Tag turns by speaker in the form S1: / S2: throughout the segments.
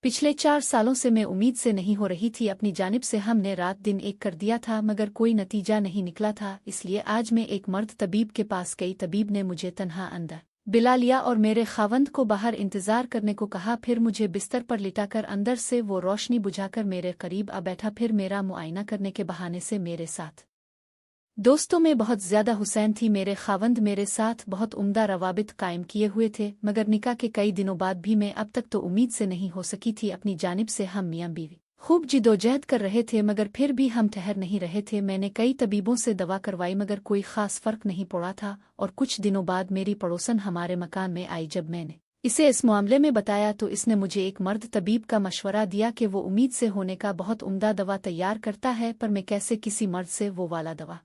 S1: पिछले 4 सालों से मैं उम्मीद से नहीं हो रही थी अपनी जानिब से हमने रात दिन एक कर दिया था मगर कोई नतीजा नहीं निकला था। इसलिए आज मैं एक मर्द तबीब के पास गई। तबीब ने मुझे तन्हा अंदर बिला लिया और मेरे खावंद को बाहर इंतजार करने को कहा। फिर मुझे बिस्तर पर लिटाकर अंदर से वो रोशनी बुझाकर मेरे करीब आ बैठा। फिर मेरा मुआयना करने के बहाने से मेरे साथ दोस्तों में बहुत ज्यादा हुसैन थी। मेरे खावंद मेरे साथ बहुत उम्दा रवाबित कायम किए हुए थे मगर निकाह के कई दिनों बाद भी मैं अब तक तो उम्मीद से नहीं हो सकी थी अपनी जानिब से। हम मियाँ बीवी खूब जिदोजहद कर रहे थे मगर फिर भी हम ठहर नहीं रहे थे। मैंने कई तबीबों से दवा करवाई मगर कोई खास फर्क नहीं पड़ा था। और कुछ दिनों बाद मेरी पड़ोसन हमारे मकान में आई। जब मैंने इसे इस मामले में बताया तो इसने मुझे एक मर्द तबीब का मशवरा दिया कि वो उम्मीद से होने का बहुत उम्दा दवा तैयार करता है, पर मैं कैसे किसी मर्द से वो वाला दवा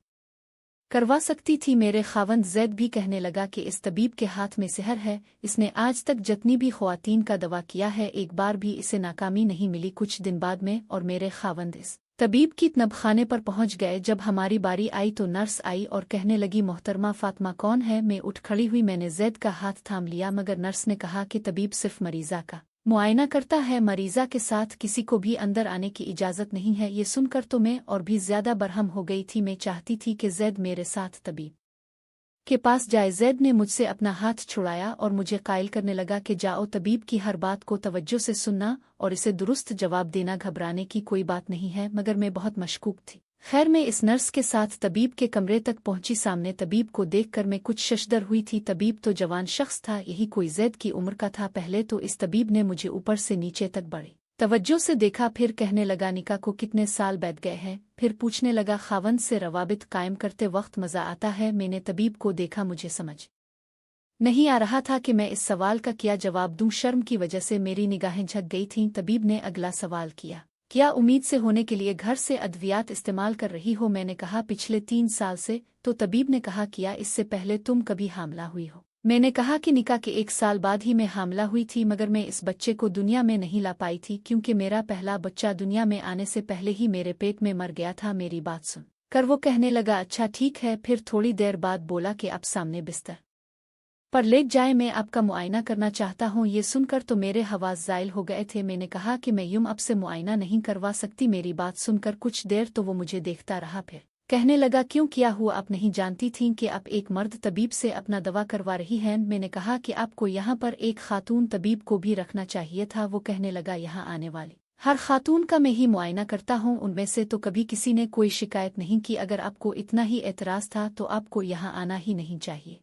S1: करवा सकती थी। मेरे खावंद जैद भी कहने लगा कि इस तबीब के हाथ में सिहर है। इसने आज तक जितनी भी ख्वातीन का दवा किया है एक बार भी इसे नाकामी नहीं मिली। कुछ दिन बाद में और मेरे खावंद इस तबीब की तनबखाने पर पहुंच गए। जब हमारी बारी आई तो नर्स आई और कहने लगी, मोहतरमा फातिमा कौन है? मैं उठ खड़ी हुई। मैंने जैद का हाथ थाम लिया मगर नर्स ने कहा कि तबीब सिर्फ मरीजा का मुआयना करता है, मरीजा के साथ किसी को भी अंदर आने की इजाज़त नहीं है। ये सुनकर तो मैं और भी ज्यादा बरहम हो गई थी। मैं चाहती थी कि जैद मेरे साथ तबीब के पास जाए। जैद ने मुझसे अपना हाथ छुड़ाया और मुझे कायल करने लगा कि जाओ, तबीब की हर बात को तवज्जो से सुनना और इसे दुरुस्त जवाब देना। घबराने की कोई बात नहीं है। मगर मैं बहुत मशकूक थी। खैर मैं इस नर्स के साथ तबीब के कमरे तक पहुंची। सामने तबीब को देखकर मैं कुछ शशदर हुई थी। तबीब तो जवान शख्स था, यही कोई जैद की उम्र का था। पहले तो इस तबीब ने मुझे ऊपर से नीचे तक बड़ी तवज्जो से देखा, फिर कहने लगा, निकाह को कितने साल बैठ गए हैं? फिर पूछने लगा, खावंद से रवाबित कायम करते वक्त मजा आता है? मैंने तबीब को देखा, मुझे समझ नहीं आ रहा था कि मैं इस सवाल का क्या जवाब दूं। शर्म की वजह से मेरी निगाहें झक गई थीं। तबीब ने अगला सवाल किया, क्या उम्मीद से होने के लिए घर से अद्वियात इस्तेमाल कर रही हो? मैंने कहा, पिछले 3 साल से। तो तबीब ने कहा, किया इससे पहले तुम कभी हामला हुई हो? मैंने कहा कि निकाह के 1 साल बाद ही मैं हामला हुई थी मगर मैं इस बच्चे को दुनिया में नहीं ला पाई थी क्योंकि मेरा पहला बच्चा दुनिया में आने से पहले ही मेरे पेट में मर गया था। मेरी बात सुन कर वो कहने लगा, अच्छा ठीक है। फिर थोड़ी देर बाद बोला कि अब सामने बिस्तर पर लेट जाए, मैं आपका मुआयना करना चाहता हूँ। ये सुनकर तो मेरे हवास ज़ाइल हो गए थे। मैंने कहा कि मैं यूं अब से मुआयना नहीं करवा सकती। मेरी बात सुनकर कुछ देर तो वो मुझे देखता रहा, फिर कहने लगा, क्यों, क्या हुआ? आप नहीं जानती थीं कि आप एक मर्द तबीब से अपना दवा करवा रही हैं? मैंने कहा कि आपको यहाँ पर एक खातून तबीब को भी रखना चाहिए था। वो कहने लगा, यहाँ आने वाली हर खातून का मैं ही मुआयना करता हूँ, उनमें से तो कभी किसी ने कोई शिकायत नहीं की। अगर आपको इतना ही एतराज़ था तो आपको यहाँ आना ही नहीं चाहिए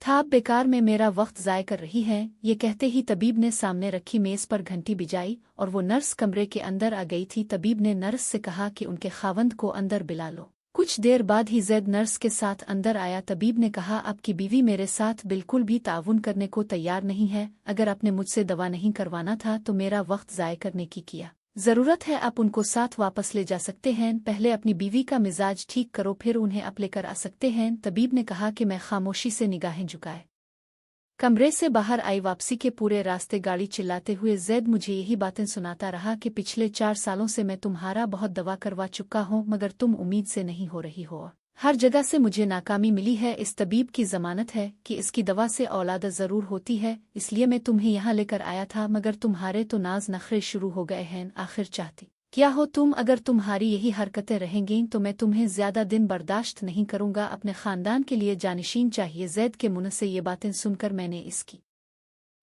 S1: था। आप बेकार में मेरा वक्त ज़ाय कर रही हैं। ये कहते ही तबीब ने सामने रखी मेज़ पर घंटी बजाई और वो नर्स कमरे के अंदर आ गई थी। तबीब ने नर्स से कहा कि उनके खावंद को अंदर बिला लो। कुछ देर बाद ही जैद नर्स के साथ अंदर आया। तबीब ने कहा, आपकी बीवी मेरे साथ बिल्कुल भी ताउन करने को तैयार नहीं है। अगर आपने मुझसे दवा नहीं करवाना था तो मेरा वक्त ज़ाय करने की किया ज़रूरत है? आप उनको साथ वापस ले जा सकते हैं। पहले अपनी बीवी का मिजाज ठीक करो, फिर उन्हें आप लेकर आ सकते हैं। तबीब ने कहा कि मैं खामोशी से निगाहें झुकाए कमरे से बाहर आई। वापसी के पूरे रास्ते गाड़ी चिल्लाते हुए जैद मुझे यही बातें सुनाता रहा कि पिछले 4 सालों से मैं तुम्हारा बहुत दवा करवा चुका हूँ मगर तुम उम्मीद से नहीं हो रही हो। हर जगह से मुझे नाकामी मिली है। इस तबीब की जमानत है कि इसकी दवा से औलाद ज़रूर होती है, इसलिए मैं तुम्हें यहाँ लेकर आया था मगर तुम्हारे तो नाज नखरे शुरू हो गए हैं। आखिर चाहती क्या हो तुम? अगर तुम्हारी यही हरकतें रहेंगी तो मैं तुम्हें ज्यादा दिन बर्दाश्त नहीं करूंगा। अपने खानदान के लिए जानशीन चाहिए। जैद के मुंह से ये बातें सुनकर मैंने इसकी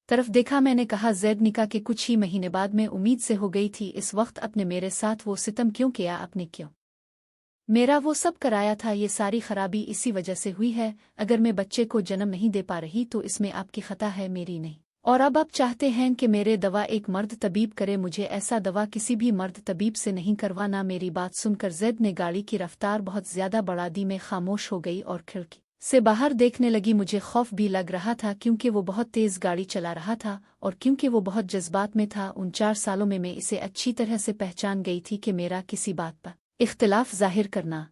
S1: तरफ देखा। मैंने कहा, जैद निकाह के कुछ ही महीने बाद मैं उम्मीद से हो गई थी। इस वक्त अपने मेरे साथ वो सितम क्यों किया? आपने क्यों मेरा वो सब कराया था? ये सारी खराबी इसी वजह से हुई है। अगर मैं बच्चे को जन्म नहीं दे पा रही तो इसमें आपकी खता है, मेरी नहीं। और अब आप चाहते हैं कि मेरे दवा एक मर्द तबीब करे? मुझे ऐसा दवा किसी भी मर्द तबीब से नहीं करवाना। मेरी बात सुनकर जैद ने गाड़ी की रफ्तार बहुत ज्यादा बढ़ा दी। मैं खामोश हो गई और खिड़की से बाहर देखने लगी। मुझे खौफ भी लग रहा था क्योंकि वो बहुत तेज गाड़ी चला रहा था और क्योंकि वो बहुत जज्बात में था। उन 4 सालों में मैं इसे अच्छी तरह से पहचान गई थी कि मेरा किसी बात पर इख्तिलाफ जाहिर करना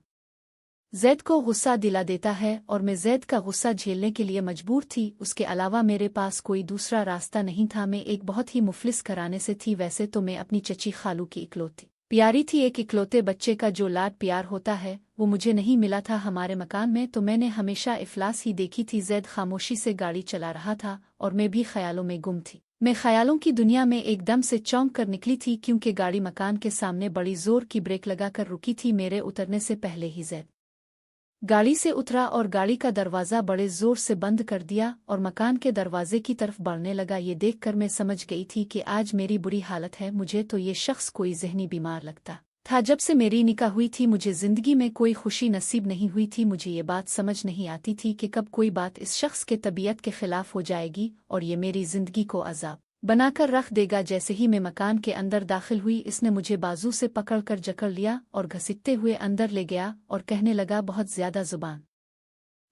S1: जैद को गुस्सा दिला देता है और मैं जैद का गुस्सा झेलने के लिए मजबूर थी। उसके अलावा मेरे पास कोई दूसरा रास्ता नहीं था। मैं एक बहुत ही मुफलिस घराने से थी। वैसे तो मैं अपनी चची खालू की इकलौती प्यारी थी। एक इकलौते बच्चे का जो लाड प्यार होता है वो मुझे नहीं मिला था हमारे मकान में, तो मैंने हमेशा इफलास ही देखी थी। जैद खामोशी से गाड़ी चला रहा था और मैं भी ख्यालों में गुम थी। मैं ख्यालों की दुनिया में एकदम से चौंक कर निकली थी क्योंकि गाड़ी मकान के सामने बड़ी जोर की ब्रेक लगाकर रुकी थी। मेरे उतरने से पहले ही जैद गाड़ी से उतरा और गाड़ी का दरवाज़ा बड़े जोर से बंद कर दिया और मकान के दरवाजे की तरफ बढ़ने लगा। ये देखकर मैं समझ गई थी कि आज मेरी बुरी हालत है। मुझे तो ये शख्स कोई जहनी बीमार लगता था। जब से मेरी निकाह हुई थी मुझे जिंदगी में कोई खुशी नसीब नहीं हुई थी। मुझे ये बात समझ नहीं आती थी कि कब कोई बात इस शख्स के तबीयत के खिलाफ हो जाएगी और ये मेरी जिंदगी को अजाब बनाकर रख देगा। जैसे ही मैं मकान के अंदर दाखिल हुई इसने मुझे बाजू से पकड़कर जकड़ लिया और घसीटते हुए अंदर ले गया और कहने लगा, बहुत ज्यादा जुबान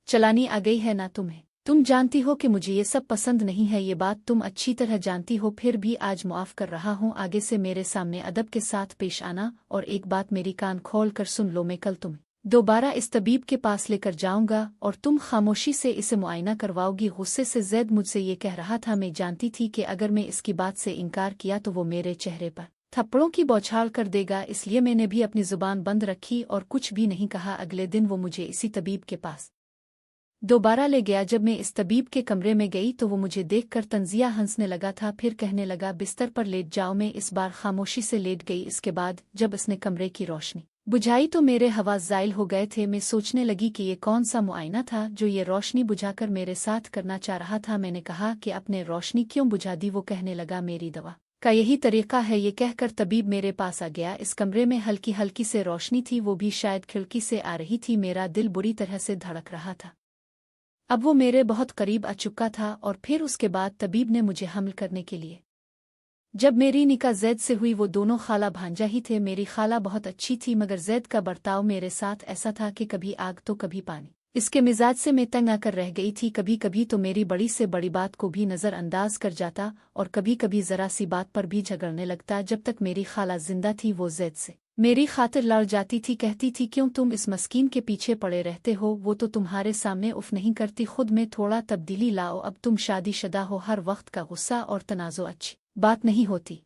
S1: चलानी आ गई है ना तुम्हें? तुम जानती हो कि मुझे ये सब पसंद नहीं है। ये बात तुम अच्छी तरह जानती हो, फिर भी आज मुआफ कर रहा हूँ। आगे से मेरे सामने अदब के साथ पेश आना। और एक बात मेरी कान खोल कर सुन लो, मैं कल तुम्हें दोबारा इस तबीब के पास लेकर जाऊंगा और तुम खामोशी से इसे मुआयना करवाओगी। गुस्से से जैद मुझसे ये कह रहा था। मैं जानती थी कि अगर मैं इसकी बात से इनकार किया तो वो मेरे चेहरे पर थप्पड़ों की बौछार कर देगा, इसलिए मैंने भी अपनी जुबान बंद रखी और कुछ भी नहीं कहा। अगले दिन वो मुझे इसी तबीब के पास दोबारा ले गया। जब मैं इस तबीब के कमरे में गई तो वो मुझे देखकर तंजिया हंसने लगा था। फिर कहने लगा, बिस्तर पर लेट जाओ। मैं इस बार खामोशी से लेट गई। इसके बाद जब इसने कमरे की रोशनी बुझाई तो मेरे हवास ज़ाइल हो गए थे। मैं सोचने लगी कि ये कौन सा मुआयना था जो ये रोशनी बुझाकर मेरे साथ करना चाह रहा था। मैंने कहा कि अपने रोशनी क्यों बुझा दी? वो कहने लगा, मेरी दवा का यही तरीका है। ये कहकर तबीब मेरे पास आ गया। इस कमरे में हल्की हल्की से रोशनी थी, वो भी शायद खिड़की से आ रही थी। मेरा दिल बुरी तरह से धड़क रहा था। अब वो मेरे बहुत करीब आ चुका था। और फिर उसके बाद तबीब ने मुझे हमल करने के लिए जब मेरी निकाह जैद से हुई, वो दोनों खाला भांजा ही थे। मेरी खाला बहुत अच्छी थी मगर जैद का बर्ताव मेरे साथ ऐसा था कि कभी आग तो कभी पानी। इसके मिजाज से मैं तंग आकर रह गई थी। कभी कभी तो मेरी बड़ी से बड़ी बात को भी नज़रअंदाज कर जाता और कभी कभी ज़रा सी बात पर भी झगड़ने लगता। जब तक मेरी खाला जिंदा थी वो जैद से मेरी खातिर लड़ जाती थी। कहती थी, क्यों तुम इस मस्कीन के पीछे पड़े रहते हो? वो तो तुम्हारे सामने उफ नहीं करती। खुद में थोड़ा तब्दीली लाओ। अब तुम शादीशुदा हो, हर वक्त का गुस्सा और तनाज़ो अच्छी बात नहीं होती।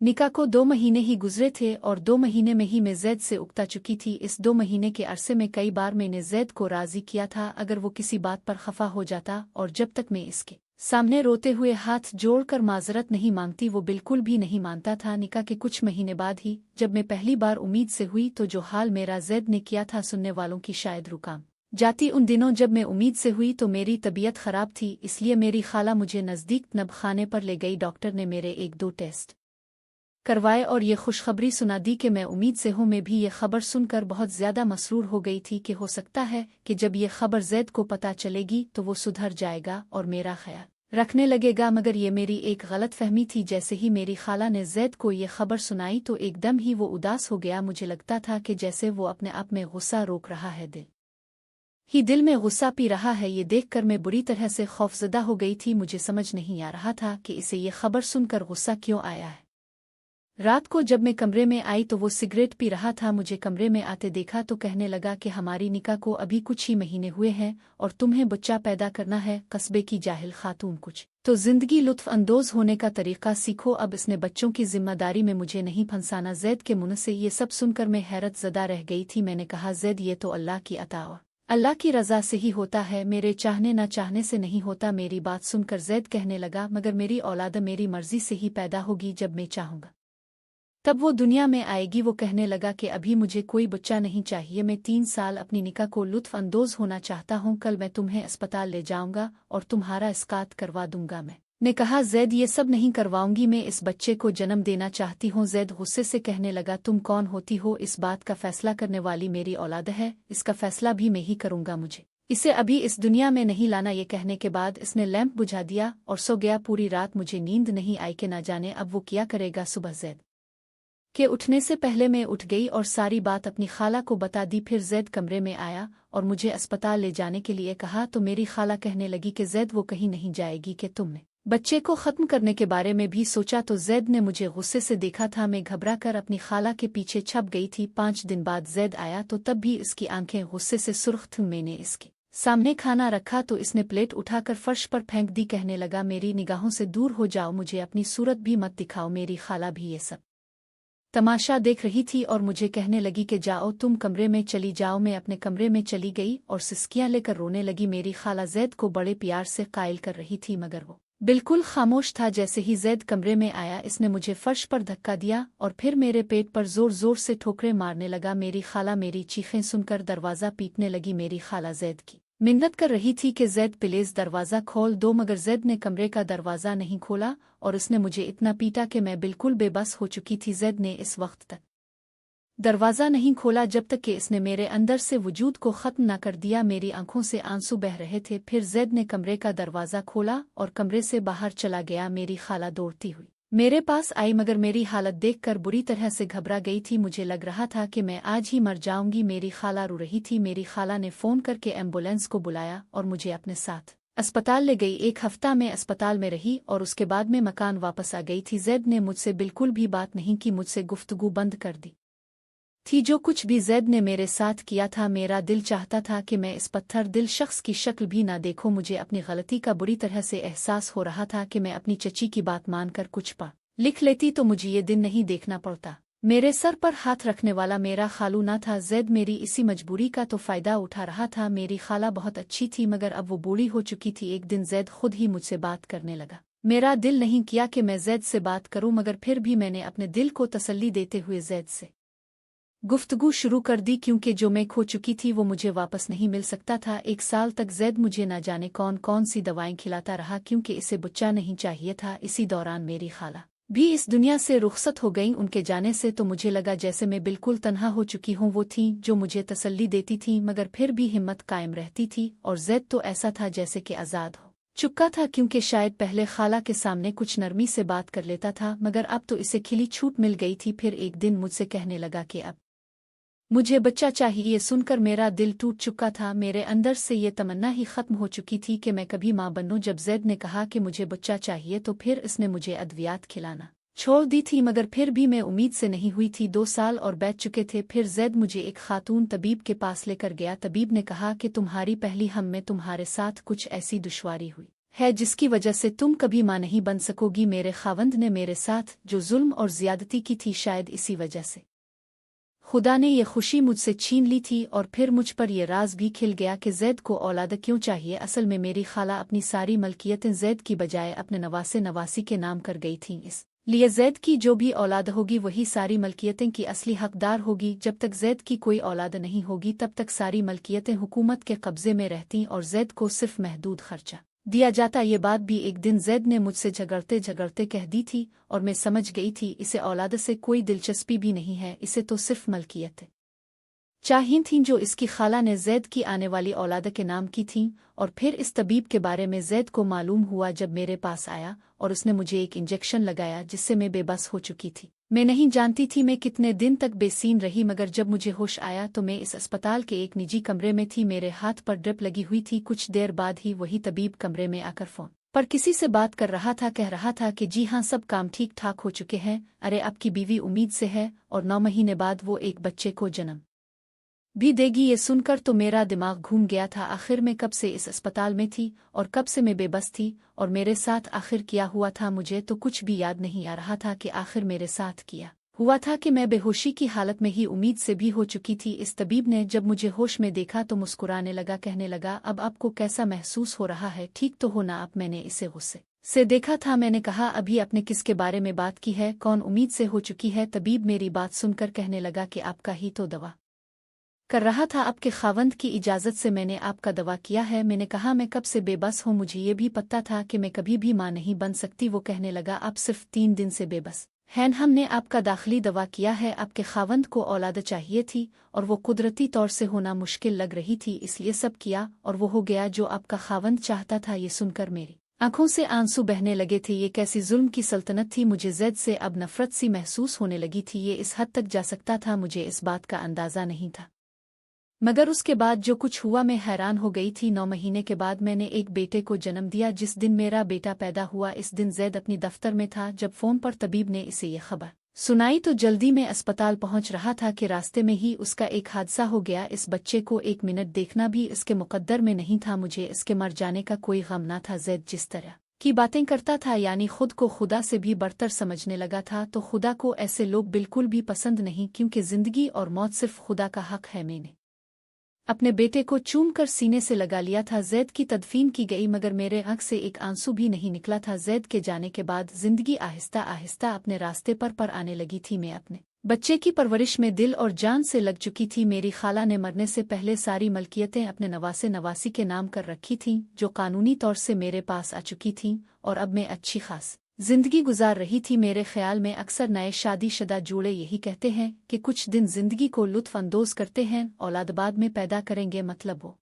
S1: निकाह को 2 महीने ही गुजरे थे और 2 महीने में ही मैं जैद से उकता चुकी थी। इस 2 महीने के अरसे में कई बार मैंने जैद को राज़ी किया था अगर वो किसी बात पर खफा हो जाता, और जब तक मैं इसके सामने रोते हुए हाथ जोड़कर माजरत नहीं मांगती वो बिल्कुल भी नहीं मानता था। निकाह के कुछ महीने बाद ही जब मैं पहली बार उम्मीद से हुई तो जो हाल मेरा जैद ने किया था सुनने वालों की शायद रुकाम जाती। उन दिनों जब मैं उम्मीद से हुई तो मेरी तबीयत खराब थी, इसलिए मेरी खाला मुझे नज़दीक नबखाने पर ले गई। डॉक्टर ने मेरे 1-2 टेस्ट करवाए और ये खुशखबरी सुना दी कि मैं उम्मीद से हूँ। मैं भी ये खबर सुनकर बहुत ज़्यादा मसरूर हो गई थी कि हो सकता है कि जब ये खबर जैद को पता चलेगी तो वो सुधर जाएगा और मेरा ख्याल रखने लगेगा। मगर ये मेरी एक गलत फहमी थी। जैसे ही मेरी खाला ने जैद को ये खबर सुनाई तो एकदम ही वो उदास हो गया। मुझे लगता था कि जैसे वो अपने आप में गुस्सा रोक रहा है, दिल में गुस्सा पी रहा है। ये देखकर मैं बुरी तरह से खौफजदा हो गई थी। मुझे समझ नहीं आ रहा था कि इसे ये खबर सुनकर गुस्सा क्यों आया है। रात को जब मैं कमरे में आई तो वो सिगरेट पी रहा था। मुझे कमरे में आते देखा तो कहने लगा कि हमारी निकाह को अभी कुछ ही महीने हुए हैं और तुम्हें बच्चा पैदा करना है। कस्बे की जाहिल खातून, कुछ तो जिंदगी लुत्फ अंदोज होने का तरीका सीखो। अब इसने बच्चों की जिम्मेदारी में मुझे नहीं फंसाना। जैद के मुंह से ये सब सुनकर मैं हैरत ज़दा रह गई थी। मैंने कहा, जैद ये तो अल्लाह की अता और अल्लाह की रज़ा से ही होता है, मेरे चाहने ना चाहने से नहीं होता। मेरी बात सुनकर जैद कहने लगा, मगर मेरी औलाद मेरी मर्जी से ही पैदा होगी, जब मैं चाहूँगा तब वो दुनिया में आएगी। वो कहने लगा कि अभी मुझे कोई बच्चा नहीं चाहिए। मैं 3 साल अपनी निकाह को लुत्फ अंदोज होना चाहता हूँ। कल मैं तुम्हें अस्पताल ले जाऊंगा और तुम्हारा इस्कात करवा दूंगा। मैंने कहा, जैद ये सब नहीं करवाऊंगी, मैं इस बच्चे को जन्म देना चाहती हूँ। जैद गुस्से से कहने लगा, तुम कौन होती हो? इस बात का फैसला करने वाली मेरी औलाद है, इसका फैसला भी मैं ही करूंगा। मुझे इसे अभी इस दुनिया में नहीं लाना। ये कहने के बाद इसने लैंप बुझा दिया और सो गया। पूरी रात मुझे नींद नहीं आई कि ना जाने अब वो क्या करेगा। सुबह जैद के उठने से पहले मैं उठ गई और सारी बात अपनी खाला को बता दी। फिर जैद कमरे में आया और मुझे अस्पताल ले जाने के लिए कहा तो मेरी खाला कहने लगी कि जैद वो कहीं नहीं जाएगी, कि तुमने बच्चे को ख़त्म करने के बारे में भी सोचा? तो जैद ने मुझे गुस्से से देखा था। मैं घबरा कर अपनी खाला के पीछे छप गई थी। 5 दिन बाद जैद आया तो तब भी इसकी आंखें गुस्से से सुर्ख थीं। मैंने इसके सामने खाना रखा तो इसने प्लेट उठाकर फर्श पर फेंक दी। कहने लगा, मेरी निगाहों से दूर हो जाओ, मुझे अपनी सूरत भी मत दिखाओ। मेरी खाला भी ये सब तमाशा देख रही थी और मुझे कहने लगी कि जाओ तुम कमरे में चली जाओ। मैं अपने कमरे में चली गई और सिसकियां लेकर रोने लगी। मेरी खाला जैद को बड़े प्यार से कायल कर रही थी मगर वो बिल्कुल खामोश था। जैसे ही जैद कमरे में आया इसने मुझे फर्श पर धक्का दिया और फिर मेरे पेट पर जोर जोर से ठोकरें मारने लगा। मेरी खाला मेरी चीखें सुनकर दरवाज़ा पीटने लगी। मेरी खाला जैद की मिन्नत कर रही थी कि जैद प्लीज दरवाज़ा खोल दो, मगर जैद ने कमरे का दरवाज़ा नहीं खोला और उसने मुझे इतना पीटा कि मैं बिल्कुल बेबस हो चुकी थी। जैद ने इस वक्त तक दरवाज़ा नहीं खोला जब तक कि इसने मेरे अंदर से वजूद को ख़त्म न कर दिया। मेरी आंखों से आंसू बह रहे थे। फिर जैद ने कमरे का दरवाज़ा खोला और कमरे से बाहर चला गया। मेरी खाला दौड़ती हुई मेरे पास आई मगर मेरी हालत देखकर बुरी तरह से घबरा गई थी। मुझे लग रहा था कि मैं आज ही मर जाऊंगी। मेरी खाला रो रही थी। मेरी खाला ने फ़ोन करके एम्बुलेंस को बुलाया और मुझे अपने साथ अस्पताल ले गई। एक हफ्ता में अस्पताल में रही और उसके बाद में मकान वापस आ गई थी। जैद ने मुझसे बिल्कुल भी बात नहीं की, मुझसे गुफ्तगू बंद कर दी थी। जो कुछ भी जैद ने मेरे साथ किया था, मेरा दिल चाहता था कि मैं इस पत्थर दिल शख्स की शक्ल भी ना देखूं। मुझे अपनी गलती का बुरी तरह से एहसास हो रहा था कि मैं अपनी चची की बात मानकर कुछ पढ़ लिख लेती तो मुझे ये दिन नहीं देखना पड़ता। मेरे सर पर हाथ रखने वाला मेरा खालू ना था। जैद मेरी इसी मजबूरी का तो फ़ायदा उठा रहा था। मेरी खाला बहुत अच्छी थी मगर अब वो बूढ़ी हो चुकी थी। एक दिन जैद खुद ही मुझसे बात करने लगा। मेरा दिल नहीं किया कि मैं जैद से बात करूं, मगर फिर भी मैंने अपने दिल को तसल्ली देते हुए जैद से गुफ्तगू शुरू कर दी, क्योंकि जो मैं खो चुकी थी वो मुझे वापस नहीं मिल सकता था। 1 साल तक जैद मुझे न जाने कौन कौन सी दवाएं खिलाता रहा, क्योंकि इसे बच्चा नहीं चाहिए था। इसी दौरान मेरी खाला भी इस दुनिया से रुखसत हो गईं। उनके जाने से तो मुझे लगा जैसे मैं बिल्कुल तन्हा हो चुकी हूँ। वो थीं जो मुझे तसल्ली देती थीं, मगर फिर भी हिम्मत कायम रहती थी। और जैद तो ऐसा था जैसे कि आज़ाद हो चुका था, क्योंकि शायद पहले खाला के सामने कुछ नरमी से बात कर लेता था, मगर अब तो इसे खिली छूट मिल गई थी। फिर एक दिन मुझसे कहने लगा कि अब मुझे बच्चा चाहिए। सुनकर मेरा दिल टूट चुका था। मेरे अंदर से ये तमन्ना ही खत्म हो चुकी थी कि मैं कभी माँ बनूं। जब जैद ने कहा कि मुझे बच्चा चाहिए तो फिर इसने मुझे अद्वियात खिलाना छोड़ दी थी, मगर फिर भी मैं उम्मीद से नहीं हुई थी। 2 साल और बीत चुके थे। फिर जैद मुझे एक खातून तबीब के पास लेकर गया। तबीब ने कहा कि तुम्हारी पहली हम में तुम्हारे साथ कुछ ऐसी दुश्वारी हुई है जिसकी वजह से तुम कभी माँ नहीं बन सकोगी। मेरे खावंद ने मेरे साथ जो जुल्म और ज्यादती की थी, शायद इसी वजह से खुदा ने ये खुशी मुझसे छीन ली थी। और फिर मुझ पर यह राज भी खिल गया कि जैद को औलाद क्यों चाहिए। असल में मेरी खाला अपनी सारी मलकियतें जैद की बजाय अपने नवासे नवासी के नाम कर गई थीं। इसलिए जैद की जो भी औलाद होगी वही सारी मलकियतें की असली हकदार होगी। जब तक जैद की कोई औलाद नहीं होगी तब तक सारी मलकियतें हुकूमत के कब्जे में रहती और जैद को सिर्फ महदूद खर्चा दिया जाता। ये बात भी एक दिन जैद ने मुझसे झगड़ते झगड़ते कह दी थी और मैं समझ गई थी इसे औलाद से कोई दिलचस्पी भी नहीं है, इसे तो सिर्फ मलकियत चाहिए थीं जो इसकी खाला ने जैद की आने वाली औलाद के नाम की थीं। और फिर इस तबीब के बारे में जैद को मालूम हुआ जब मेरे पास आया और उसने मुझे एक इंजेक्शन लगाया जिससे मैं बेबस हो चुकी थी। मैं नहीं जानती थी मैं कितने दिन तक बेसीन रही, मगर जब मुझे होश आया तो मैं इस अस्पताल के एक निजी कमरे में थी। मेरे हाथ पर ड्रिप लगी हुई थी। कुछ देर बाद ही वही तबीब कमरे में आकर फोन पर किसी से बात कर रहा था। कह रहा था कि जी हाँ, सब काम ठीक ठाक हो चुके हैं। अरे आपकी बीवी उम्मीद से है और 9 महीने बाद वो एक बच्चे को जन्म भी देगी। ये सुनकर तो मेरा दिमाग घूम गया था। आखिर मैं कब से इस अस्पताल में थी और कब से मैं बेबस थी और मेरे साथ आखिर क्या हुआ था। मुझे तो कुछ भी याद नहीं आ रहा था कि आखिर मेरे साथ किया हुआ था कि मैं बेहोशी की हालत में ही उम्मीद से भी हो चुकी थी। इस तबीब ने जब मुझे होश में देखा तो मुस्कुराने लगा, कहने लगा अब आपको कैसा महसूस हो रहा है, ठीक तो हो ना आप। मैंने इसे गुस्से से देखा था। मैंने कहा अभी आपने किसके बारे में बात की है, कौन उम्मीद से हो चुकी है। तबीब मेरी बात सुनकर कहने लगा कि आपका ही तो दवा कर रहा था, आपके खावंद की इजाज़त से मैंने आपका दवा किया है। मैंने कहा मैं कब से बेबस हूँ, मुझे ये भी पता था कि मैं कभी भी माँ नहीं बन सकती। वो कहने लगा आप सिर्फ 3 दिन से बेबस हैं, हमने आपका दाखिली दवा किया है। आपके खावंद को औलाद चाहिए थी और वो कुदरती तौर से होना मुश्किल लग रही थी, इसलिए सब किया और वो हो गया जो आपका खावंद चाहता था। ये सुनकर मेरी आंखों से आंसू बहने लगे थे। ये कैसी जुल्म की सल्तनत थी। मुझे जैद से अब नफरत सी महसूस होने लगी थी। ये इस हद तक जा सकता था, मुझे इस बात का अंदाज़ा नहीं था। मगर उसके बाद जो कुछ हुआ मैं हैरान हो गई थी। 9 महीने के बाद मैंने एक बेटे को जन्म दिया। जिस दिन मेरा बेटा पैदा हुआ इस दिन जैद अपनी दफ्तर में था। जब फ़ोन पर तबीब ने इसे ये खबर सुनाई तो जल्दी में अस्पताल पहुंच रहा था कि रास्ते में ही उसका एक हादसा हो गया। इस बच्चे को 1 मिनट देखना भी इसके मुकद्दर में नहीं था। मुझे इसके मर जाने का कोई गम ना था। जैद जिस तरह की बातें करता था, यानी खुद को खुदा से भी बढ़तर समझने लगा था। तो खुदा को ऐसे लोग बिल्कुल भी पसंद नहीं, क्योंकि जिंदगी और मौत सिर्फ खुदा का हक है। मैंने अपने बेटे को चूम कर सीने से लगा लिया था। जैद की तदफीन की गई मगर मेरे आँख से एक आंसू भी नहीं निकला था। जैद के जाने के बाद जिंदगी आहिस्ता आहिस्ता अपने रास्ते पर आने लगी थी। मैं अपने बच्चे की परवरिश में दिल और जान से लग चुकी थी। मेरी खाला ने मरने से पहले सारी मलकियतें अपने नवासे नवासी के नाम कर रखी थीं, जो कानूनी तौर से मेरे पास आ चुकी थीं, और अब मैं अच्छी खास जिंदगी गुजार रही थी। मेरे ख्याल में अक्सर नए शादीशुदा जोड़े यही कहते हैं कि कुछ दिन जिंदगी को लुत्फ अंदोज करते हैं, औलाद बाद में पैदा करेंगे, मतलब वो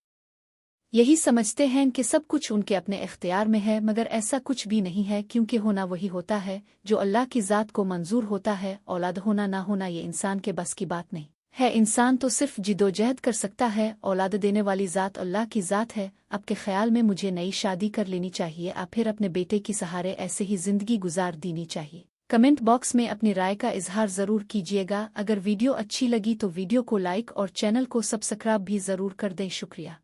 S1: यही समझते हैं कि सब कुछ उनके अपने इख्तियार में है, मगर ऐसा कुछ भी नहीं है, क्योंकि होना वही होता है जो अल्लाह की ज़ात को मंजूर होता है। औलाद होना ना होना ये इंसान के बस की बात नहीं है। इंसान तो सिर्फ जिदोजहद कर सकता है। औलाद देने वाली ज़ात अल्लाह की ज़ात है। आपके ख्याल में मुझे नई शादी कर लेनी चाहिए या फिर अपने बेटे की सहारे ऐसे ही जिंदगी गुजार देनी चाहिए? कमेंट बॉक्स में अपनी राय का इजहार ज़रूर कीजिएगा। अगर वीडियो अच्छी लगी तो वीडियो को लाइक और चैनल को सब्सक्राइब भी ज़रूर कर दें। शुक्रिया।